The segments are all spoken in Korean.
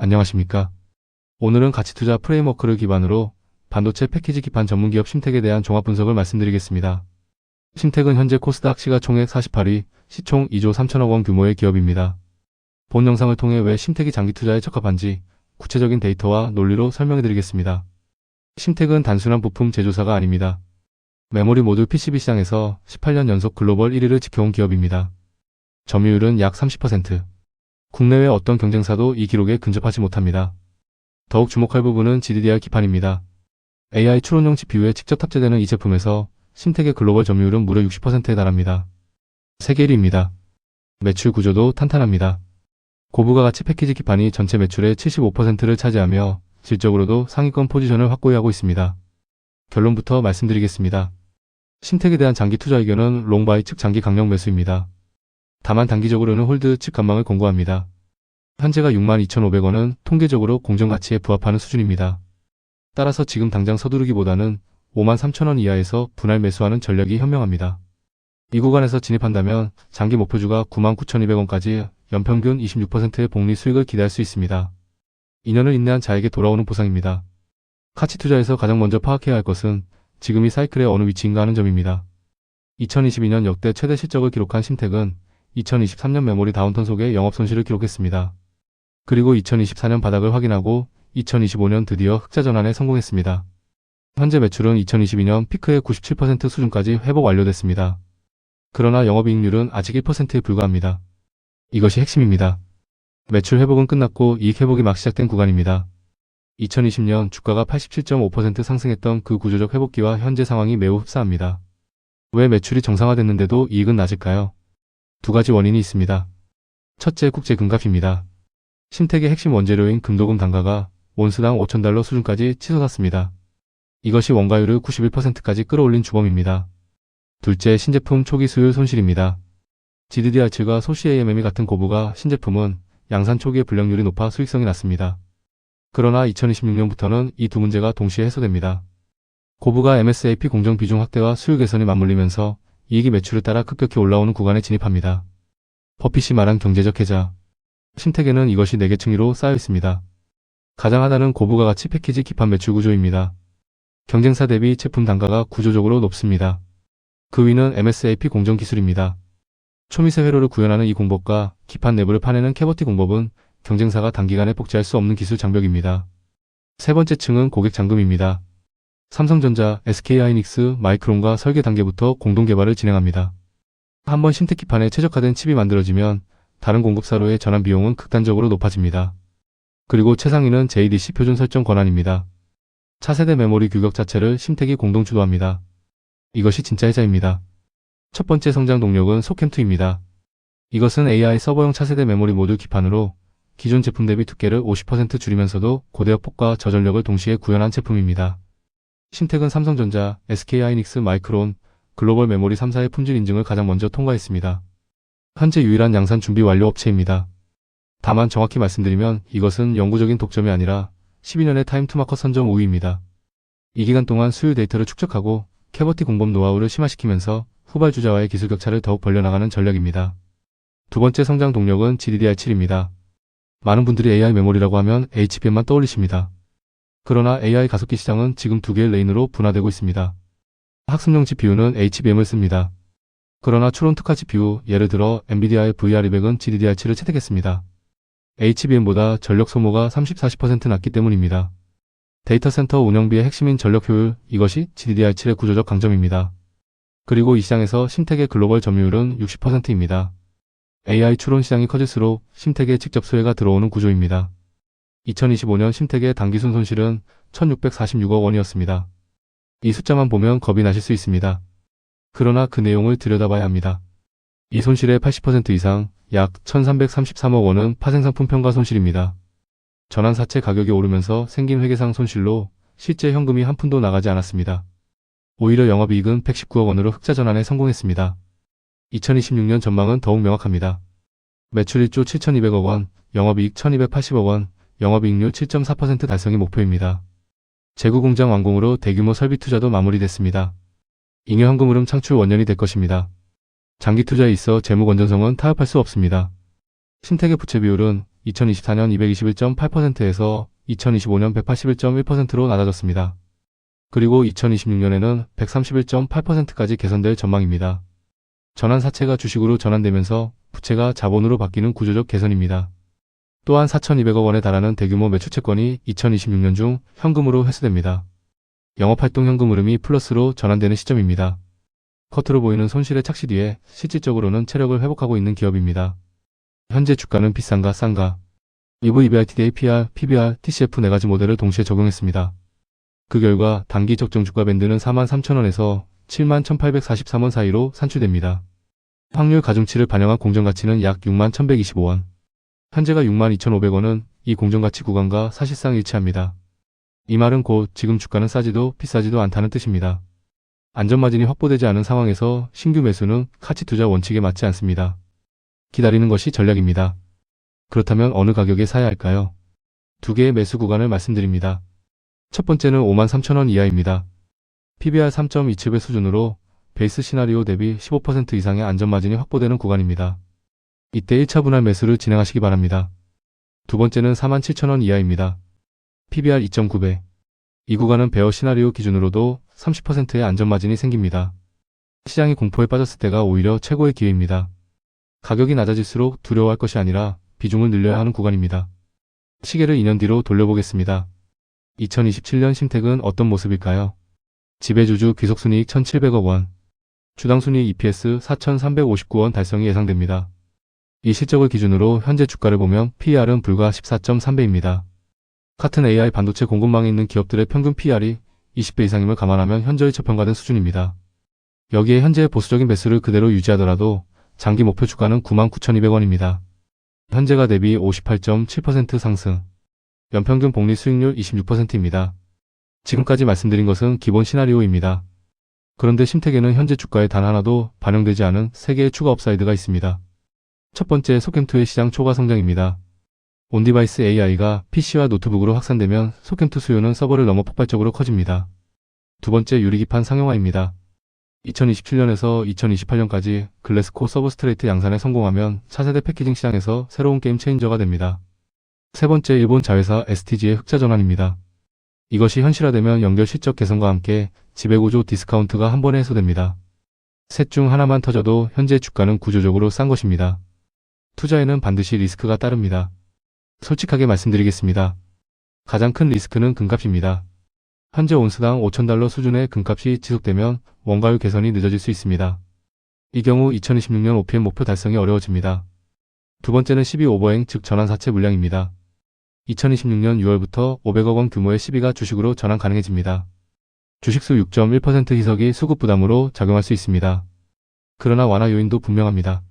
안녕하십니까? 오늘은 가치투자 프레임워크를 기반으로 반도체 패키지 기판 전문기업 심택에 대한 종합 분석을 말씀드리겠습니다. 심택은 현재 코스닥 시가총액 48위, 시총 2조 3천억 원 규모의 기업입니다. 본 영상을 통해 왜 심택이 장기투자에 적합한지 구체적인 데이터와 논리로 설명해드리겠습니다. 심택은 단순한 부품 제조사가 아닙니다. 메모리 모듈 PCB 시장에서 18년 연속 글로벌 1위를 지켜온 기업입니다. 점유율은 약 30%. 국내외 어떤 경쟁사도 이 기록에 근접하지 못합니다. 더욱 주목할 부분은 GDDR 기판입니다. AI 추론용 GPU에 직접 탑재되는 이 제품에서 심택의 글로벌 점유율은 무려 60%에 달합니다. 세계 1위입니다. 매출 구조도 탄탄합니다. 고부가 가치 패키지 기판이 전체 매출의 75%를 차지하며 질적으로도 상위권 포지션을 확고히 하고 있습니다. 결론부터 말씀드리겠습니다. 심택에 대한 장기 투자 의견은 롱바이 측 장기 강력 매수입니다. 다만 단기적으로는 홀드 측 관망을 권고합니다. 현재가 62,500원은 통계적으로 공정가치에 부합하는 수준입니다. 따라서 지금 당장 서두르기보다는 53,000원 이하에서 분할 매수하는 전략이 현명합니다. 이 구간에서 진입한다면 장기 목표주가 99,200원까지 연평균 26%의 복리 수익을 기대할 수 있습니다. 2년을 인내한 자에게 돌아오는 보상입니다. 가치 투자에서 가장 먼저 파악해야 할 것은 지금 이 사이클의 어느 위치인가 하는 점입니다. 2022년 역대 최대 실적을 기록한 심택은 2023년 메모리 다운턴 속에 영업손실을 기록했습니다. 그리고 2024년 바닥을 확인하고 2025년 드디어 흑자 전환에 성공했습니다. 현재 매출은 2022년 피크의 97% 수준까지 회복 완료됐습니다. 그러나 영업이익률은 아직 1%에 불과합니다. 이것이 핵심입니다. 매출 회복은 끝났고 이익 회복이 막 시작된 구간입니다. 2020년 주가가 87.5% 상승했던 그 구조적 회복기와 현재 상황이 매우 흡사합니다. 왜 매출이 정상화됐는데도 이익은 낮을까요? 두 가지 원인이 있습니다. 첫째, 국제 금값입니다. 심택의 핵심 원재료인 금도금 단가가 온스당 5,000달러 수준까지 치솟았습니다. 이것이 원가율을 91%까지 끌어올린 주범입니다. 둘째, 신제품 초기 수율 손실입니다. GDDR7과 소시 AMM이 같은 고부가 신제품은 양산 초기의 불량률이 높아 수익성이 낮습니다. 그러나 2026년부터는 이 두 문제가 동시에 해소됩니다. 고부가 MSAP 공정 비중 확대와 수율 개선이 맞물리면서 이익이 매출을 따라 급격히 올라오는 구간에 진입합니다. 버핏이 말한 경제적 해자. 심택에는 이것이 4개 층위로 쌓여 있습니다. 가장 하나는 고부가 가치 패키지 기판 매출 구조입니다. 경쟁사 대비 제품 단가가 구조적으로 높습니다. 그 위는 MSAP 공정 기술입니다. 초미세 회로를 구현하는 이 공법과 기판 내부를 파내는 캐버티 공법은 경쟁사가 단기간에 복제할 수 없는 기술 장벽입니다. 세 번째 층은 고객 잔금입니다. 삼성전자, SK하이닉스, 마이크론과 설계 단계부터 공동 개발을 진행합니다. 한번 심택 기판에 최적화된 칩이 만들어지면 다른 공급사로의 전환 비용은 극단적으로 높아집니다. 그리고 최상위는 JDC 표준 설정 권한입니다. 차세대 메모리 규격 자체를 심택이 공동 주도합니다. 이것이 진짜 해자입니다. 첫 번째 성장 동력은 소캠2입니다. 이것은 AI 서버용 차세대 메모리 모듈 기판으로 기존 제품 대비 두께를 50% 줄이면서도 고대역 폭과 저전력을 동시에 구현한 제품입니다. 심택은 삼성전자, SK하이닉스, 마이크론, 글로벌 메모리 3사의 품질 인증을 가장 먼저 통과했습니다. 현재 유일한 양산 준비 완료 업체입니다. 다만 정확히 말씀드리면 이것은 영구적인 독점이 아니라 12년의 타임 투 마커 선점 우위입니다. 이 기간 동안 수율 데이터를 축적하고 캐버티 공법 노하우를 심화시키면서 후발주자와의 기술 격차를 더욱 벌려나가는 전략입니다. 두 번째 성장 동력은 GDDR7입니다. 많은 분들이 AI 메모리라고 하면 HBM만 떠올리십니다. 그러나 AI 가속기 시장은 지금 두 개의 레인으로 분화되고 있습니다. 학습용 GPU는 HBM을 씁니다. 그러나 추론 특화 GPU, 예를 들어 엔비디아의 VR200은 GDDR7을 채택했습니다. HBM보다 전력 소모가 30-40% 낮기 때문입니다. 데이터 센터 운영비의 핵심인 전력 효율, 이것이 GDDR7의 구조적 강점입니다. 그리고 이 시장에서 심택의 글로벌 점유율은 60%입니다. AI 추론 시장이 커질수록 심택에 직접 수혜가 들어오는 구조입니다. 2025년 심택의 단기순 손실은 1,646억 원이었습니다. 이 숫자만 보면 겁이 나실 수 있습니다. 그러나 그 내용을 들여다봐야 합니다. 이 손실의 80% 이상, 약 1,333억 원은 파생상품 평가 손실입니다. 전환사채 가격이 오르면서 생긴 회계상 손실로 실제 현금이 한 푼도 나가지 않았습니다. 오히려 영업이익은 119억 원으로 흑자 전환에 성공했습니다. 2026년 전망은 더욱 명확합니다. 매출 1조 7,200억 원, 영업이익 1,280억 원, 영업이익률 7.4% 달성이 목표입니다. 재구공장 완공으로 대규모 설비 투자도 마무리됐습니다. 잉여 현금 흐름 창출 원년이 될 것입니다. 장기 투자에 있어 재무 건전성은 타협할 수 없습니다. 심택의 부채 비율은 2024년 221.8%에서 2025년 181.1%로 낮아졌습니다. 그리고 2026년에는 131.8%까지 개선될 전망입니다. 전환 사채가 주식으로 전환되면서 부채가 자본으로 바뀌는 구조적 개선입니다. 또한 4,200억 원에 달하는 대규모 매출 채권이 2026년 중 현금으로 회수됩니다. 영업활동 현금 흐름이 플러스로 전환되는 시점입니다. 겉으로 보이는 손실의 착시 뒤에 실질적으로는 체력을 회복하고 있는 기업입니다. 현재 주가는 비싼가 싼가? EV, EBITDA, PR, PBR, TCF 4가지 모델을 동시에 적용했습니다. 그 결과 단기 적정 주가 밴드는 43,000원에서 71,843원 사이로 산출됩니다. 확률 가중치를 반영한 공정가치는 약 61,125원. 현재가 62,500원은 이 공정가치 구간과 사실상 일치합니다. 이 말은 곧 지금 주가는 싸지도 비싸지도 않다는 뜻입니다. 안전마진이 확보되지 않은 상황에서 신규 매수는 가치 투자 원칙에 맞지 않습니다. 기다리는 것이 전략입니다. 그렇다면 어느 가격에 사야 할까요? 두 개의 매수 구간을 말씀드립니다. 첫 번째는 53,000원 이하입니다. PBR 3.27배 수준으로 베이스 시나리오 대비 15% 이상의 안전마진이 확보되는 구간입니다. 이때 1차 분할 매수를 진행하시기 바랍니다. 두 번째는 47,000원 이하입니다. PBR 2.9배. 이 구간은 베어 시나리오 기준으로도 30%의 안전마진이 생깁니다. 시장이 공포에 빠졌을 때가 오히려 최고의 기회입니다. 가격이 낮아질수록 두려워할 것이 아니라 비중을 늘려야 하는 구간입니다. 시계를 2년 뒤로 돌려보겠습니다. 2027년 심택은 어떤 모습일까요? 지배주주 귀속순이익 1,700억 원, 주당순이익 EPS 4,359원 달성이 예상됩니다. 이 실적을 기준으로 현재 주가를 보면 PER은 불과 14.3배입니다. 같은 AI 반도체 공급망에 있는 기업들의 평균 PER이 20배 이상임을 감안하면 현저히 저평가된 수준입니다. 여기에 현재의 보수적인 배수를 그대로 유지하더라도 장기 목표 주가는 99,200원입니다. 현재가 대비 58.7% 상승, 연평균 복리 수익률 26%입니다. 지금까지 말씀드린 것은 기본 시나리오입니다. 그런데 심택에는 현재 주가에 단 하나도 반영되지 않은 3개의 추가 업사이드가 있습니다. 첫 번째, 소캠2의 시장 초과 성장입니다. 온디바이스 AI가 PC와 노트북으로 확산되면 소캠2 수요는 서버를 넘어 폭발적으로 커집니다. 두 번째, 유리기판 상용화입니다. 2027년에서 2028년까지 글래스코 서브스트레이트 양산에 성공하면 차세대 패키징 시장에서 새로운 게임 체인저가 됩니다. 세 번째, 일본 자회사 STG의 흑자 전환입니다. 이것이 현실화되면 연결 실적 개선과 함께 지배구조 디스카운트가 한 번에 해소됩니다. 셋 중 하나만 터져도 현재 주가는 구조적으로 싼 것입니다. 투자에는 반드시 리스크가 따릅니다. 솔직하게 말씀드리겠습니다. 가장 큰 리스크는 금값입니다. 현재 온스당 5,000달러 수준의 금값이 지속되면 원가율 개선이 늦어질 수 있습니다. 이 경우 2026년 OPM 목표 달성이 어려워집니다. 두 번째는 12 오버행 즉 전환사채 물량입니다. 2026년 6월부터 500억 원 규모의 12가 주식으로 전환 가능해집니다. 주식수 6.1% 희석이 수급 부담으로 작용할 수 있습니다. 그러나 완화 요인도 분명합니다.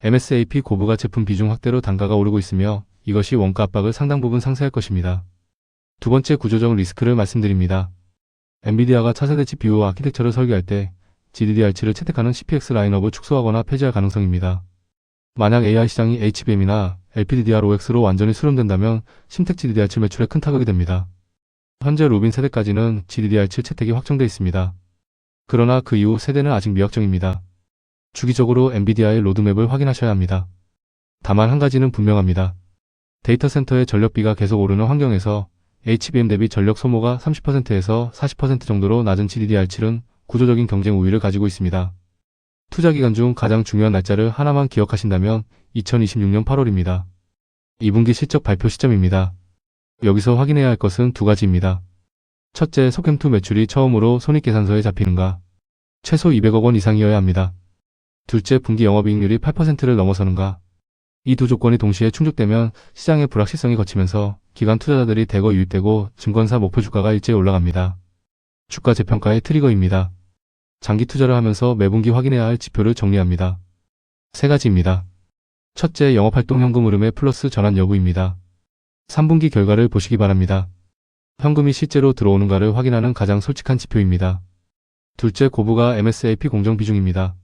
MSAP 고부가 제품 비중 확대로 단가가 오르고 있으며 이것이 원가 압박을 상당 부분 상쇄할 것입니다. 두 번째, 구조적 리스크를 말씀드립니다. 엔비디아가 차세대 CPU 아키텍처를 설계할 때 GDDR7을 채택하는 CPX 라인업을 축소하거나 폐지할 가능성입니다. 만약 AI 시장이 HBM이나 LPDDR5X로 완전히 수렴된다면 심택 GDDR7 매출에 큰 타격이 됩니다. 현재 루빈 세대까지는 GDDR7 채택이 확정돼 있습니다. 그러나 그 이후 세대는 아직 미확정입니다. 주기적으로 엔비디아의 로드맵을 확인하셔야 합니다. 다만 한 가지는 분명합니다. 데이터 센터의 전력비가 계속 오르는 환경에서 HBM 대비 전력 소모가 30%에서 40% 정도로 낮은 GDDR7은 구조적인 경쟁 우위를 가지고 있습니다. 투자 기간 중 가장 중요한 날짜를 하나만 기억하신다면 2026년 8월입니다. 2분기 실적 발표 시점입니다. 여기서 확인해야 할 것은 두 가지입니다. 첫째, 소캠2 매출이 처음으로 손익계산서에 잡히는가? 최소 200억 원 이상이어야 합니다. 둘째, 분기 영업이익률이 8%를 넘어서는가? 이 두 조건이 동시에 충족되면 시장의 불확실성이 걷히면서 기관 투자자들이 대거 유입되고 증권사 목표 주가가 일제히 올라갑니다. 주가 재평가의 트리거입니다. 장기 투자를 하면서 매분기 확인해야 할 지표를 정리합니다. 세 가지입니다. 첫째, 영업활동 현금 흐름의 플러스 전환 여부입니다. 3분기 결과를 보시기 바랍니다. 현금이 실제로 들어오는가를 확인하는 가장 솔직한 지표입니다. 둘째, 고부가 MSAP 공정 비중입니다.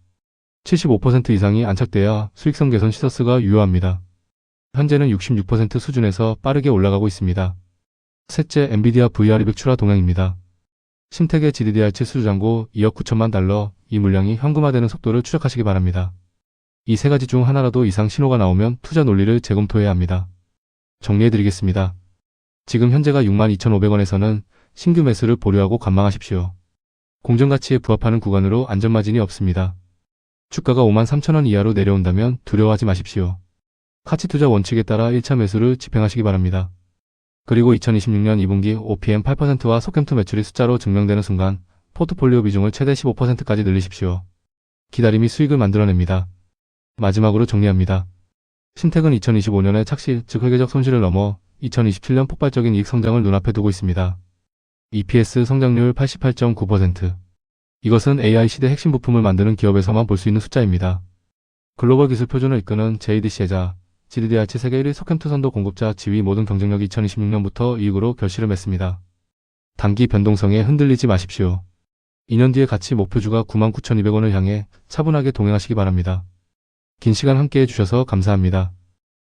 75% 이상이 안착돼야 수익성 개선 시서스가 유효합니다. 현재는 66% 수준에서 빠르게 올라가고 있습니다. 셋째, 엔비디아 VR200 출하 동향입니다. 심택의 GDDR7 수주잔고 2억 9천만 달러, 이 물량이 현금화되는 속도를 추적하시기 바랍니다. 이 세 가지 중 하나라도 이상 신호가 나오면 투자 논리를 재검토해야 합니다. 정리해드리겠습니다. 지금 현재가 62,500원에서는 신규 매수를 보류하고 관망하십시오. 공정가치에 부합하는 구간으로 안전마진이 없습니다. 주가가 53,000원 이하로 내려온다면 두려워하지 마십시오. 가치투자 원칙에 따라 1차 매수를 집행하시기 바랍니다. 그리고 2026년 2분기 OPM 8%와 속햄투 매출이 숫자로 증명되는 순간 포트폴리오 비중을 최대 15%까지 늘리십시오. 기다림이 수익을 만들어냅니다. 마지막으로 정리합니다. 신택은 2025년에 착시, 즉 회계적 손실을 넘어 2027년 폭발적인 이익 성장을 눈앞에 두고 있습니다. EPS 성장률 88.9%. 이것은 AI 시대 핵심 부품을 만드는 기업에서만 볼 수 있는 숫자입니다. 글로벌 기술 표준을 이끄는 JDC자, GDDR치 세계 1위 속햄투 선도 공급자 지위 모든 경쟁력이 2026년부터 이익으로 결실을 맺습니다. 단기 변동성에 흔들리지 마십시오. 2년 뒤의 가치 목표주가 99,200원을 향해 차분하게 동행하시기 바랍니다. 긴 시간 함께해 주셔서 감사합니다.